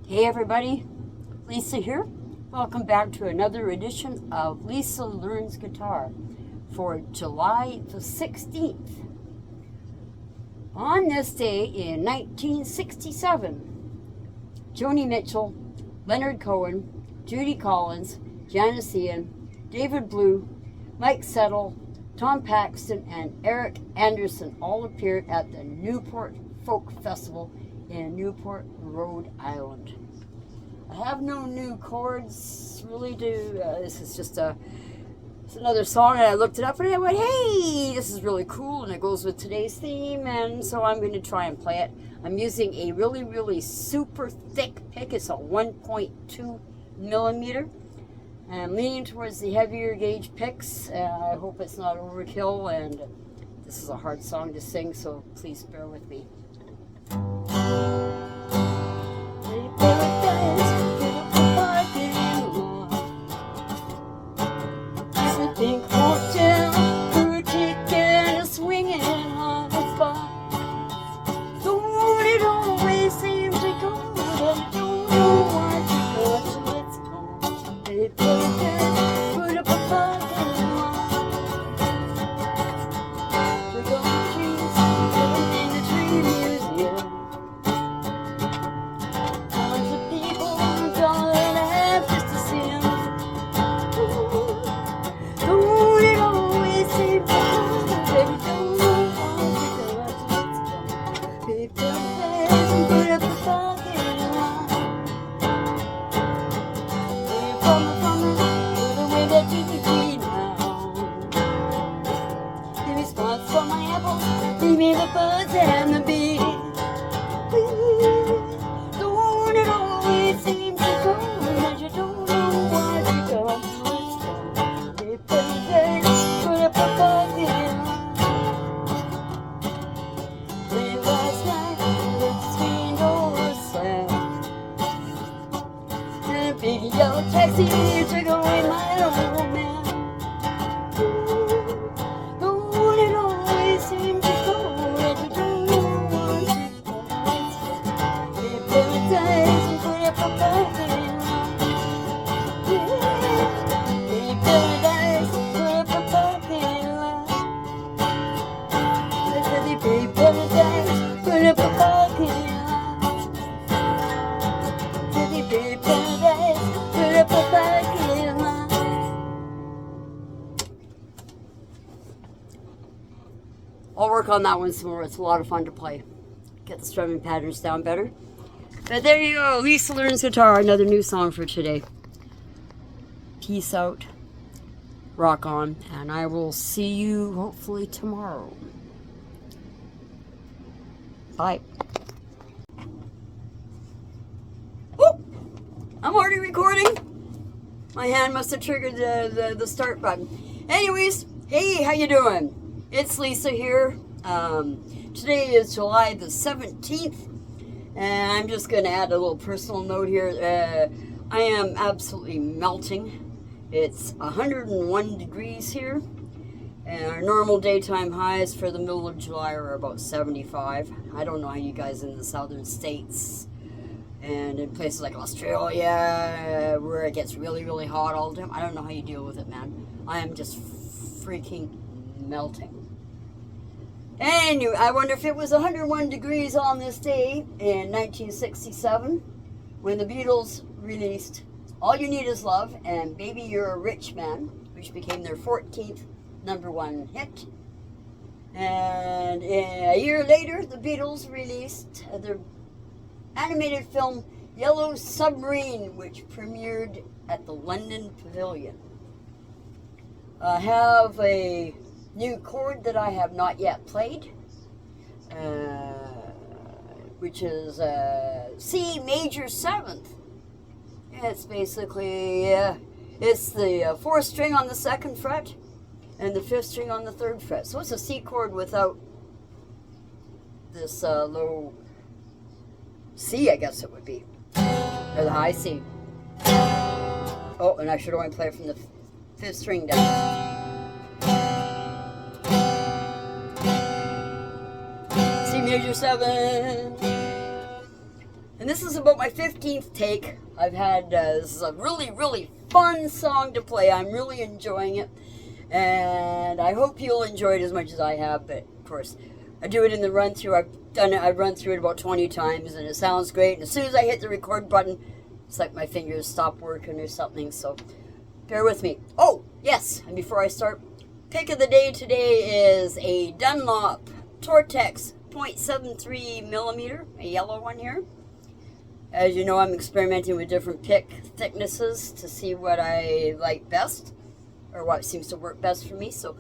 Hey everybody, Lisa here. Welcome back to another edition of Lisa Learns Guitar for July the 16th. On this day in 1967, Joni Mitchell, Leonard Cohen, Judy Collins, Janis Ian, David Blue, Mike Settle, Tom Paxton, and Eric Anderson all appeared at the Newport Folk Festival in Newport, Rhode Island. I have no new chords really to, this is just it's another song, and I looked it up and I went, hey, this is really cool and it goes with today's theme, and so I'm going to try and play it. I'm using a really super thick pick. It's a 1.2 millimeter. I'm leaning towards the heavier gauge picks. I hope it's not overkill, and this is a hard song to sing, so please bear with me. Pink hotel, boutique and a swinging on the spot. Though it always seems to go, but I don't know why, because it's gone. They put up a parking lot. We're going trees, living in the tree museum. Tons of people don't have just to see 'em. Don't it always seem to go, baby, don't know why, because it's gone. Pick up bags and put up a parking lot. Where you from the way that you be now. Give me spots for my apples, leave me the birds and the bees. Don't it always seem to go, that you don't know why, because it's gone. Put up a parking lot. Late last night, the screen door was slammed, and a big yellow taxi took away my old man. Don't it always seem to go, that you don't know what it's gone. They paradise and put up a parking lot. They paradise. Put up a parking lot. Put up a parking lot. I'll work on that one some more. It's a lot of fun to play. Get the strumming patterns down better. But there you go. Lisa Learns Guitar. Another new song for today. Peace out. Rock on. And I will see you hopefully tomorrow. Bye. Oh, I'm already recording. My hand must have triggered the start button. Anyways, hey, how you doing? It's Lisa here. Today is July the 17th, and I'm just going to add a little personal note here. I am absolutely melting. It's 101 degrees here. And our normal daytime highs for the middle of July are about 75. I don't know how you guys in the southern states and in places like Australia where it gets really hot all the time. I don't know how you deal with it, man. I am just freaking melting. Anyway, I wonder if it was 101 degrees on this day in 1967 when the Beatles released All You Need Is Love and Baby You're a Rich Man, which became their 14th #1 hit. And a year later, the Beatles released their animated film Yellow Submarine, which premiered at the London Pavilion. I have a new chord that I have not yet played, which is C major 7th. It's basically, it's the 4th string on the 2nd fret and the 5th string on the 3rd fret. So it's a C chord without this low C, I guess it would be, or the high C. Oh, and I should only play it from the 5th string down. C major 7. And this is about my 15th take. I've had, this is a really, really fun song to play. I'm really enjoying it. And I hope you'll enjoy it as much as I have. But, of course, I do it in the run-through. I've run through it about 20 times, and it sounds great. And as soon as I hit the record button, it's like my fingers stop working or something. So, bear with me. Oh, yes, and before I start, pick of the day today is a Dunlop Tortex 0.73 millimeter, a yellow one here. As you know, I'm experimenting with different pick thicknesses to see what I like best, or what seems to work best for me. So,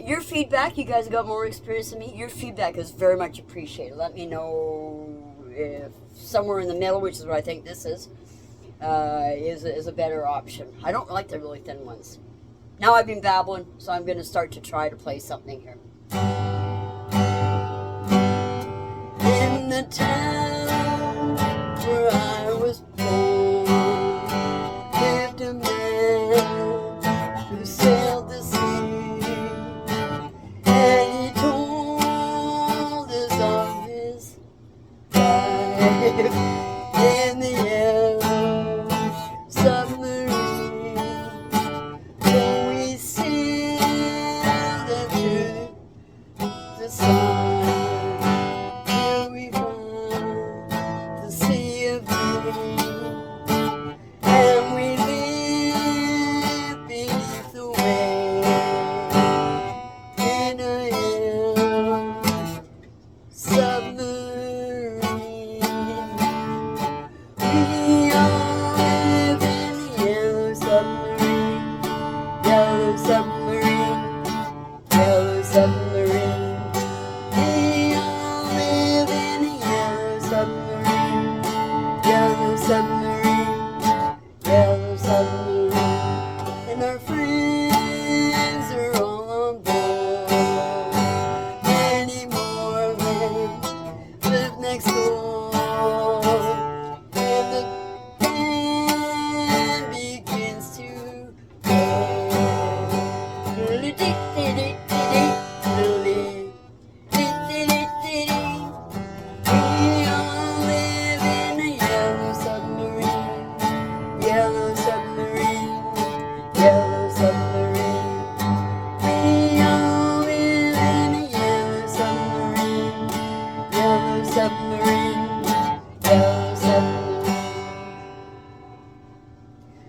your feedback, you guys have got more experience than me, your feedback is very much appreciated. Let me know if somewhere in the middle, which is what I think this is a better option. I don't like the really thin ones. Now I've been babbling, so I'm going to start to try to play something here. In the town where I was born, lived a man who sailed the sea, and he told us of his life in the yellow submarine. So we sailed into the sun.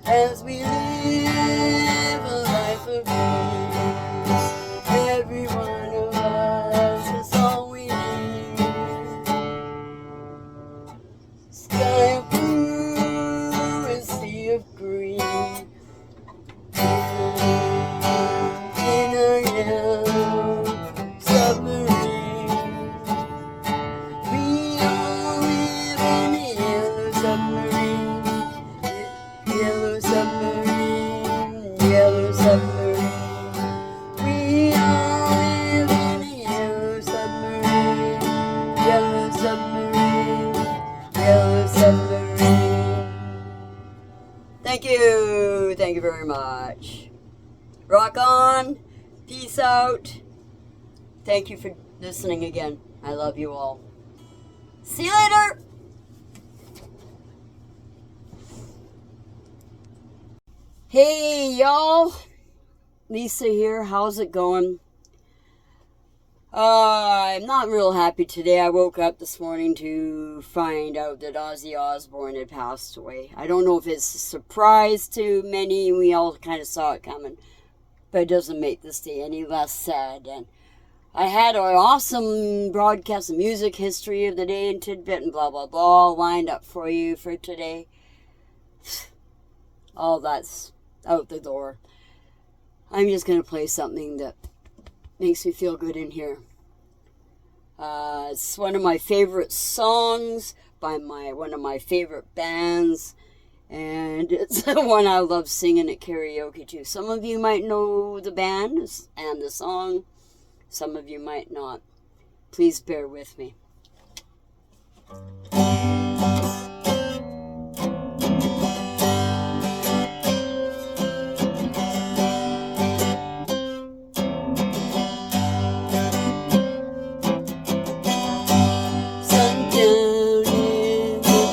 As we live a life of peace, every one of us is all we need. Sky of blue and sea of green, in a yellow submarine. We all live in a yellow submarine. Yellow submarine, yellow submarine. We all live in a yellow submarine, yellow submarine, yellow submarine. Thank you very much. Rock on, peace out. Thank you for listening again. I love you all. See you later. Hey y'all, Lisa here, how's it going? I'm not real happy today. I woke up this morning to find out that Ozzy Osbourne had passed away. I don't know if it's a surprise to many, we all kind of saw it coming, but it doesn't make this day any less sad. And I had an awesome broadcast of music history of the day and tidbit and blah blah blah lined up for you for today. All that's out the door. I'm just going to play something that makes me feel good in here. It's one of my favorite songs by one of my favorite bands, and it's the one I love singing at karaoke too. Some of you might know the band and the song, some of you might not. Please bear with me. Sundown in the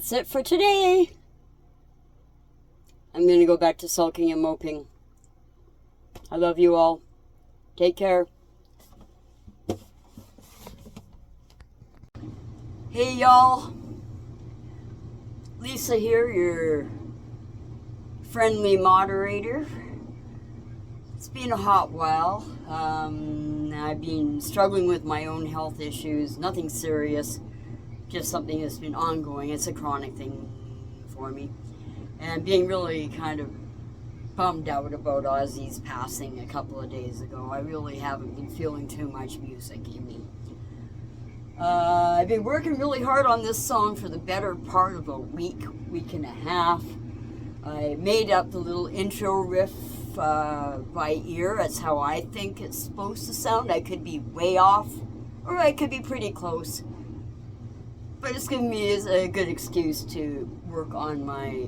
that's it for today. I'm going to go back to sulking and moping. I love you all. Take care. Hey y'all. Lisa here, your friendly moderator. It's been a hot while. I've been struggling with my own health issues. Nothing serious. Just something that's been ongoing. It's a chronic thing for me. And being really kind of bummed out about Ozzy's passing a couple of days ago. I really haven't been feeling too much music in me. I've been working really hard on this song for the better part of a week and a half. I made up the little intro riff by ear. That's how I think it's supposed to sound. I could be way off, or I could be pretty close. But it's given me a good excuse to work on my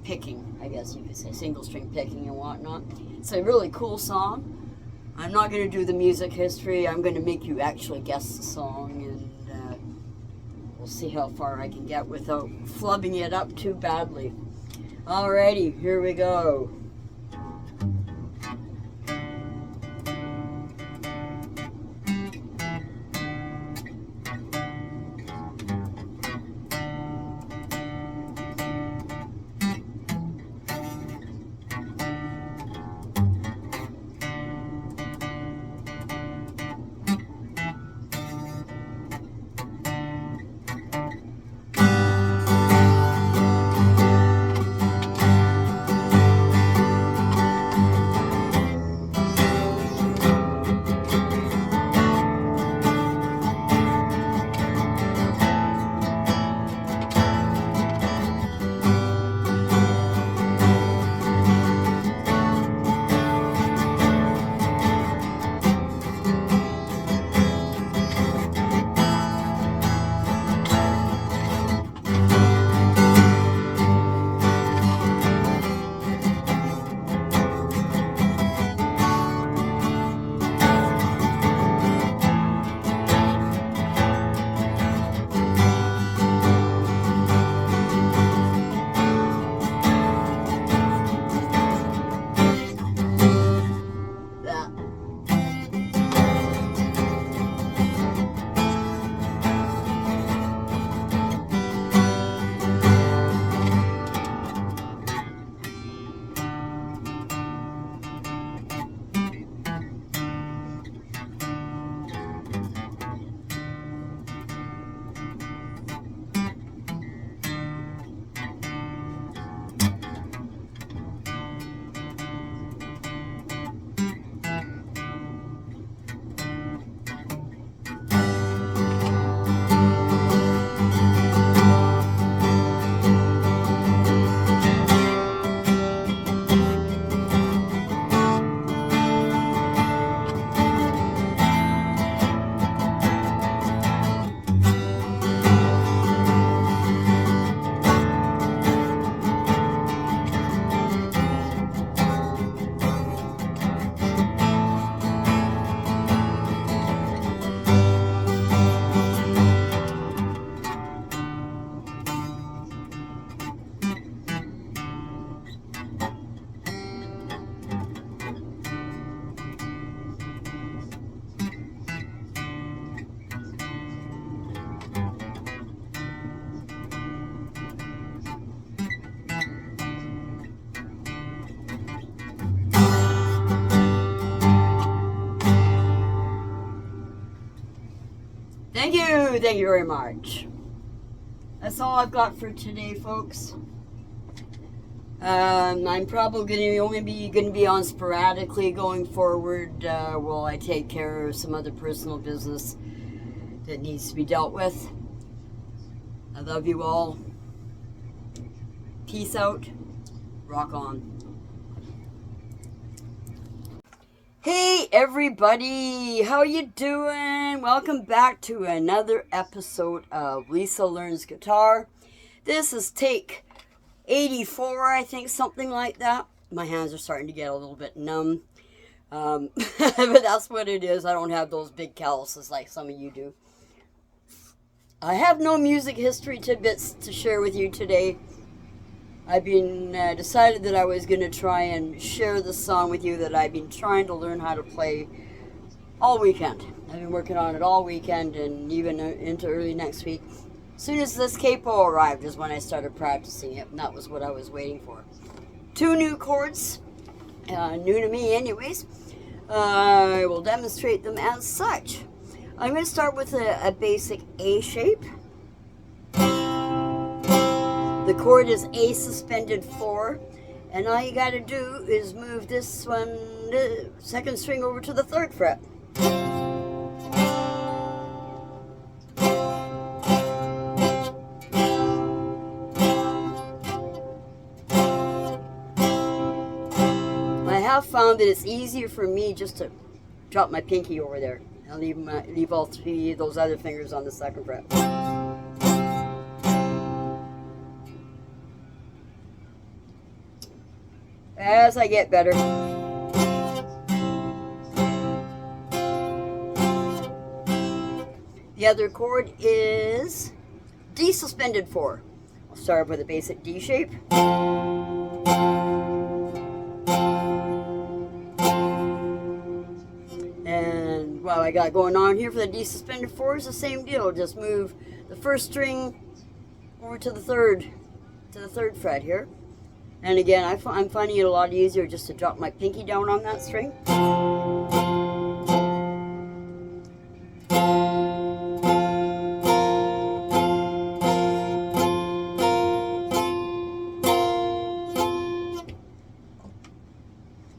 picking, I guess you could say, single string picking and whatnot. It's a really cool song. I'm not going to do the music history. I'm going to make you actually guess the song, and we'll see how far I can get without flubbing it up too badly. Alrighty, here we go. Thank you very much. That's all I've got for today, folks. I'm probably only going to be on sporadically going forward while I take care of some other personal business that needs to be dealt with. I love you all. Peace out. Rock on. Hey everybody, how you doing? Welcome back to another episode of Lisa Learns Guitar. This is take 84, I think, something like that. My hands are starting to get a little bit numb. But that's what it is. I don't have those big calluses like some of you do. I have no music history tidbits to share with you today. I've been decided that I was going to try and share the song with you that I've been trying to learn how to play all weekend. I've been working on it all weekend and even into early next week. As soon as this capo arrived is when I started practicing it, and that was what I was waiting for. 2 new chords, new to me anyways. I will demonstrate them as such. I'm going to start with a basic A shape. The chord is A suspended 4, and all you got to do is move this one, the 2nd string, over to the 3rd fret. I have found that it's easier for me just to drop my pinky over there and leave all 3 of those other fingers on the 2nd fret. As I get better. The other chord is D suspended 4. I'll start with a basic D shape. And what I got going on here for the D suspended 4 is the same deal. Just move the 1st string over to the 3rd fret here. And again, I'm finding it a lot easier just to drop my pinky down on that string.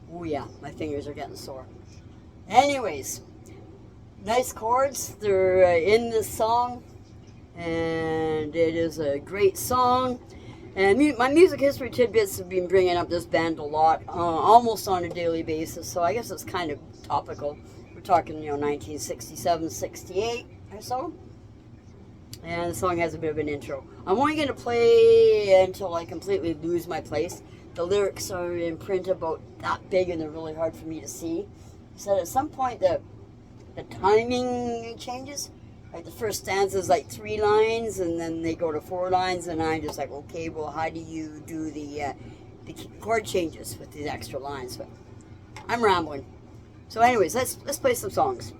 Oh yeah, my fingers are getting sore. Anyways, nice chords. They're in this song, and it is a great song. And my music history tidbits have been bringing up this band a lot, almost on a daily basis, so I guess it's kind of topical. We're talking, 1967, 68 or so. And the song has a bit of an intro. I'm only going to play until I completely lose my place. The lyrics are in print about that big and they're really hard for me to see. So at some point the timing changes. Like the first stanza is like 3 lines, and then they go to 4 lines, and I'm just like, okay, well, how do you do the chord changes with these extra lines? But I'm rambling. So, anyways, let's play some songs.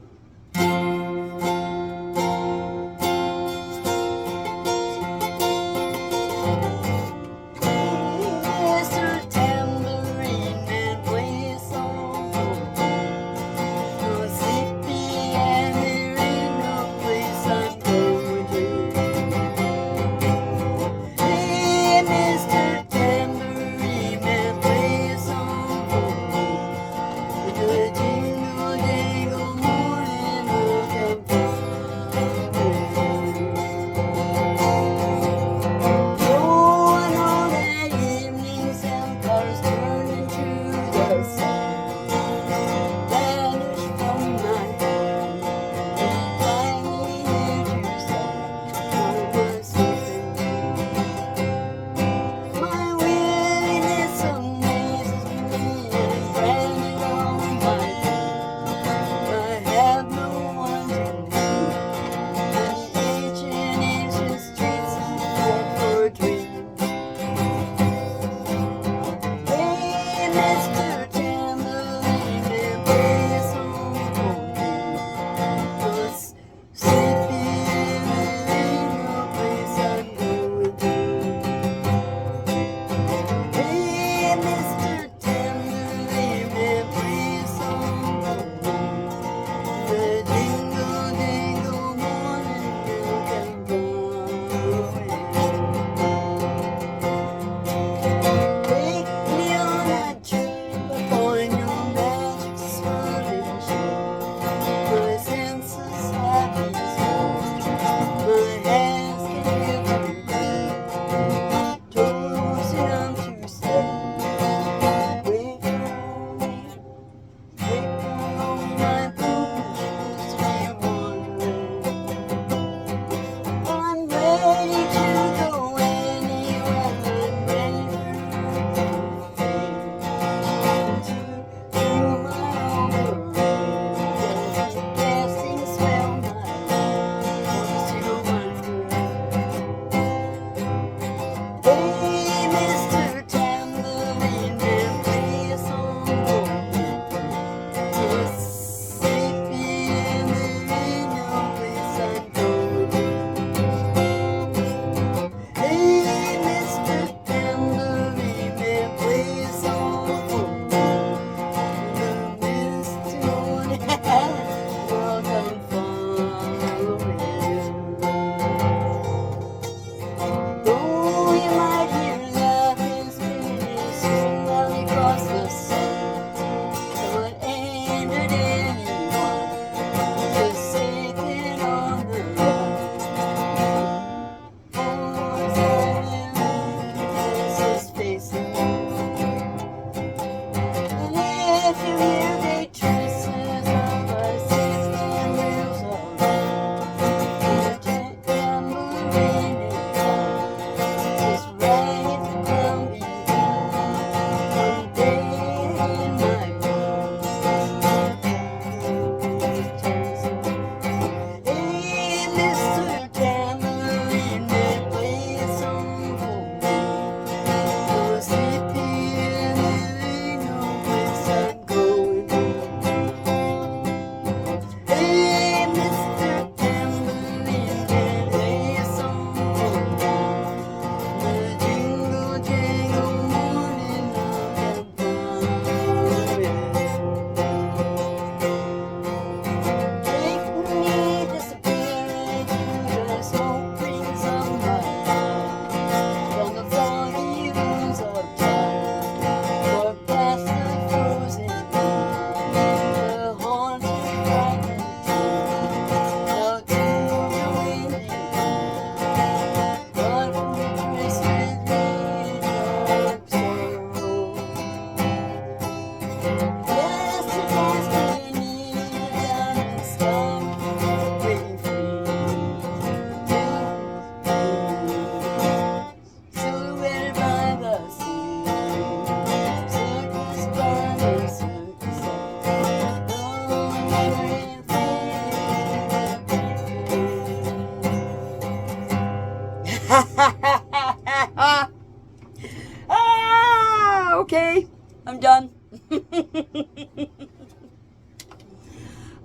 I'm done.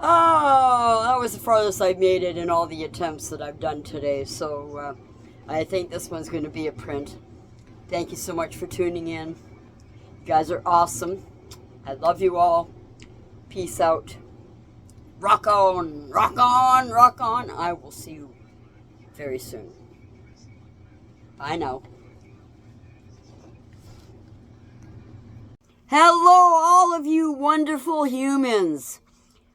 Oh, that was the farthest I've made it in all the attempts that I've done today. So I think this one's going to be a print. Thank you so much for tuning in. You guys are awesome. I love you all. Peace out. Rock on, rock on, rock on. I will see you very soon. Bye now. Hello, all of you wonderful humans.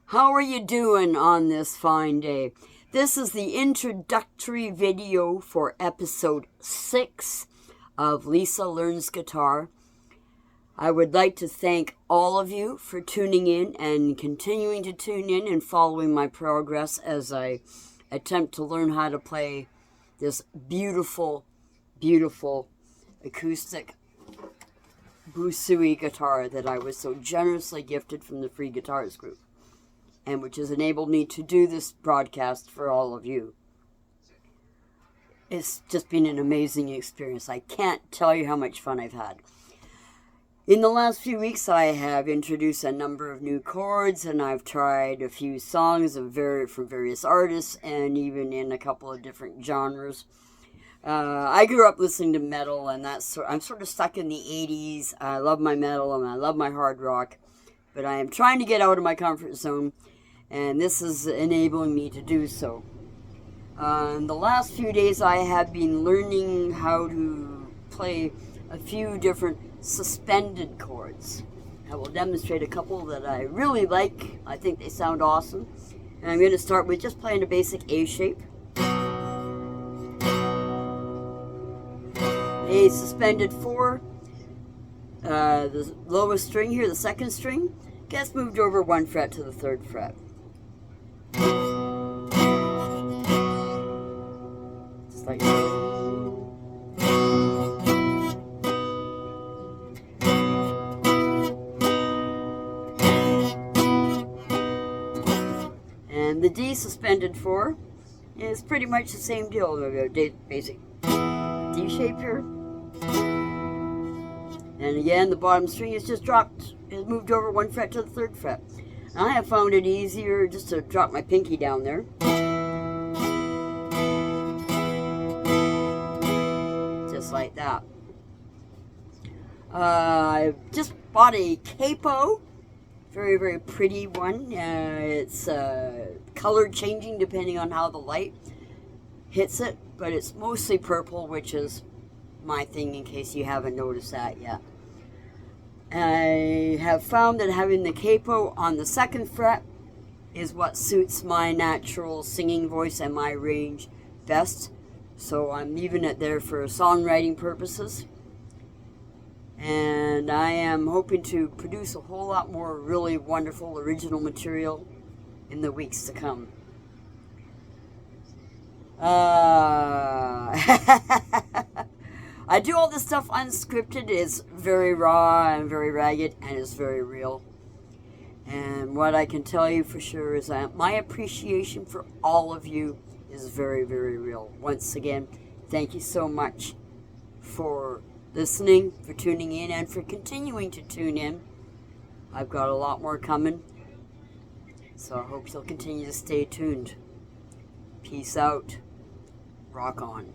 How are you doing on this fine day? This is the introductory video for episode 6 of Lisa Learns Guitar. I would like to thank all of you for tuning in and continuing to tune in and following my progress as I attempt to learn how to play this beautiful, beautiful acoustic Busui guitar that I was so generously gifted from the Free Guitars group, and which has enabled me to do this broadcast for all of you. It's just been an amazing experience. I can't tell you how much fun I've had. In the last few weeks, I have introduced a number of new chords, and I've tried a few songs from various artists, and even in a couple of different genres. I grew up listening to metal, and I'm sort of stuck in the 80s. I love my metal, and I love my hard rock, but I am trying to get out of my comfort zone, and this is enabling me to do so. In the last few days, I have been learning how to play a few different suspended chords. I will demonstrate a couple that I really like. I think they sound awesome. And I'm going to start with just playing a basic A shape. A suspended 4. The lowest string here, the second string, gets moved over 1 fret to the 3rd fret. Just like that. And the D suspended 4 is pretty much the same deal. Basic D shape here. And again, the bottom string is just dropped, is moved over 1 fret to the 3rd fret. And I have found it easier just to drop my pinky down there. Just like that. I just bought a capo. Very, very pretty one. It's color changing depending on how the light hits it, but it's mostly purple, which is my thing in case you haven't noticed that yet. I have found that having the capo on the 2nd fret is what suits my natural singing voice and my range best, so I'm leaving it there for songwriting purposes. And I am hoping to produce a whole lot more really wonderful original material in the weeks to come. I do all this stuff unscripted. It's very raw and very ragged, and it's very real. And what I can tell you for sure is that my appreciation for all of you is very, very real. Once again, thank you so much for listening, for tuning in, and for continuing to tune in. I've got a lot more coming, so I hope you'll continue to stay tuned. Peace out. Rock on.